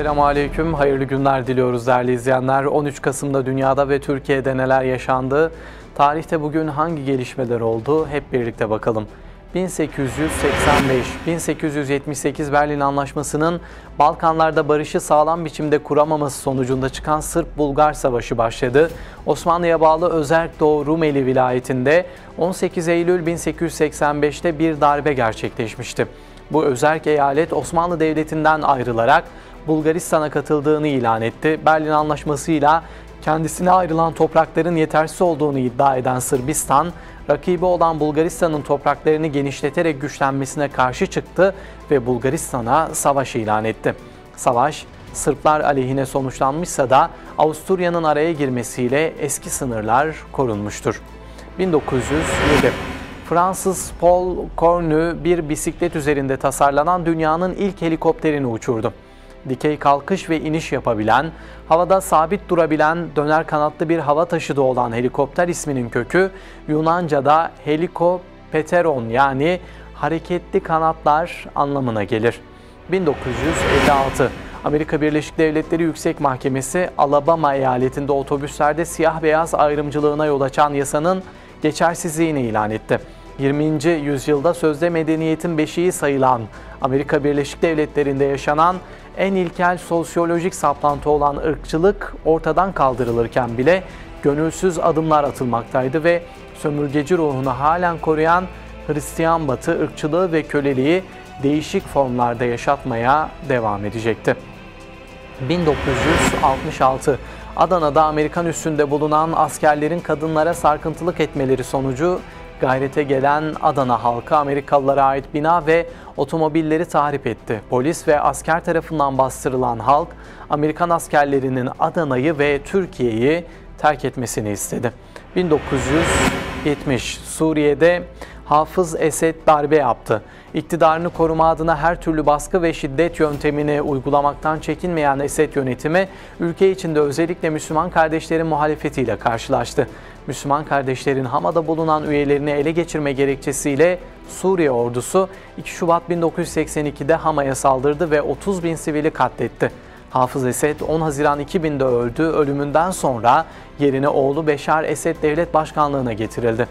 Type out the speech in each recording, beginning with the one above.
Selamünaleyküm, hayırlı günler diliyoruz değerli izleyenler. 13 Kasım'da dünyada ve Türkiye'de neler yaşandı? Tarihte bugün hangi gelişmeler oldu? Hep birlikte bakalım. 1885-1878 Berlin Anlaşması'nın Balkanlarda barışı sağlam biçimde kuramaması sonucunda çıkan Sırp-Bulgar Savaşı başladı. Osmanlı'ya bağlı Özerk Doğu Rumeli vilayetinde 18 Eylül 1885'te bir darbe gerçekleşmişti. Bu özerk eyalet Osmanlı Devleti'nden ayrılarak Bulgaristan'a katıldığını ilan etti. Berlin Anlaşması'yla kendisine ayrılan toprakların yetersiz olduğunu iddia eden Sırbistan, rakibi olan Bulgaristan'ın topraklarını genişleterek güçlenmesine karşı çıktı ve Bulgaristan'a savaş ilan etti. Savaş, Sırplar aleyhine sonuçlanmışsa da Avusturya'nın araya girmesiyle eski sınırlar korunmuştur. 1907 Fransız Paul Cornu bir bisiklet üzerinde tasarlanan dünyanın ilk helikopterini uçurdu. Dikey kalkış ve iniş yapabilen, havada sabit durabilen döner kanatlı bir hava taşıdı olan helikopter isminin kökü Yunanca'da helikopeteron yani hareketli kanatlar anlamına gelir. 1956 Amerika Birleşik Devletleri Yüksek Mahkemesi Alabama eyaletinde otobüslerde siyah-beyaz ayrımcılığına yol açan yasanın geçersizliğini ilan etti. 20. yüzyılda sözde medeniyetin beşiği sayılan Amerika Birleşik Devletleri'nde yaşanan en ilkel sosyolojik saplantı olan ırkçılık ortadan kaldırılırken bile gönülsüz adımlar atılmaktaydı ve sömürgeci ruhunu halen koruyan Hristiyan Batı ırkçılığı ve köleliği değişik formlarda yaşatmaya devam edecekti. 1966 Adana'da Amerikan üssünde bulunan askerlerin kadınlara sarkıntılık etmeleri sonucu gayrete gelen Adana halkı Amerikalılara ait bina ve otomobilleri tahrip etti. Polis ve asker tarafından bastırılan halk, Amerikan askerlerinin Adana'yı ve Türkiye'yi terk etmesini istedi. 1970 Suriye'de Hafız Esed darbe yaptı. İktidarını koruma adına her türlü baskı ve şiddet yöntemini uygulamaktan çekinmeyen Esed yönetimi, ülke içinde özellikle Müslüman kardeşlerin muhalefetiyle karşılaştı. Müslüman kardeşlerin Hama'da bulunan üyelerini ele geçirme gerekçesiyle Suriye ordusu 2 Şubat 1982'de Hama'ya saldırdı ve 30 bin sivili katletti. Hafız Esed 10 Haziran 2000'de öldü. Ölümünden sonra yerine oğlu Beşar Esed devlet başkanlığına getirildi.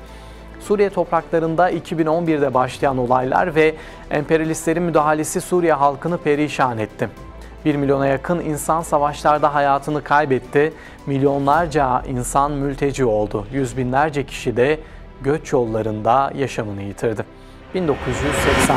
Suriye topraklarında 2011'de başlayan olaylar ve emperyalistlerin müdahalesi Suriye halkını perişan etti. 1 milyona yakın insan savaşlarda hayatını kaybetti, milyonlarca insan mülteci oldu, yüz binlerce kişi de göç yollarında yaşamını yitirdi. 1980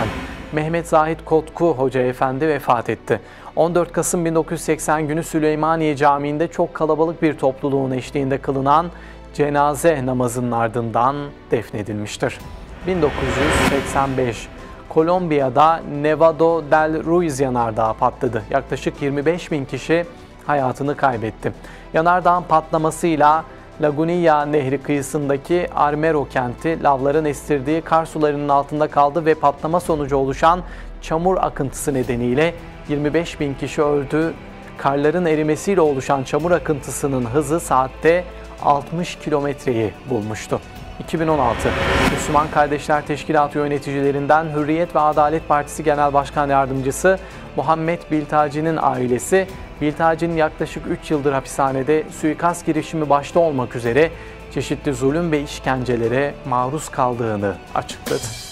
Mehmet Zahit Kotku Hoca Efendi vefat etti. 14 Kasım 1980 günü Süleymaniye Camii'nde çok kalabalık bir topluluğun eşliğinde kılınan cenaze namazının ardından defnedilmiştir. 1985 Kolombiya'da Nevado del Ruiz yanardağı patladı. Yaklaşık 25 bin kişi hayatını kaybetti. Yanardağın patlamasıyla Lagunilla Nehri kıyısındaki Armero kenti lavların estirdiği kar sularının altında kaldı ve patlama sonucu oluşan çamur akıntısı nedeniyle 25 bin kişi öldü. Karların erimesiyle oluşan çamur akıntısının hızı saatte 60 kilometreyi bulmuştu. 2016 Müslüman Kardeşler Teşkilatı yöneticilerinden Hürriyet ve Adalet Partisi Genel Başkan Yardımcısı Muhammed Biltaci'nin ailesi, Biltaci'nin yaklaşık 3 yıldır hapishanede suikast girişimi başta olmak üzere çeşitli zulüm ve işkencelere maruz kaldığını açıkladı.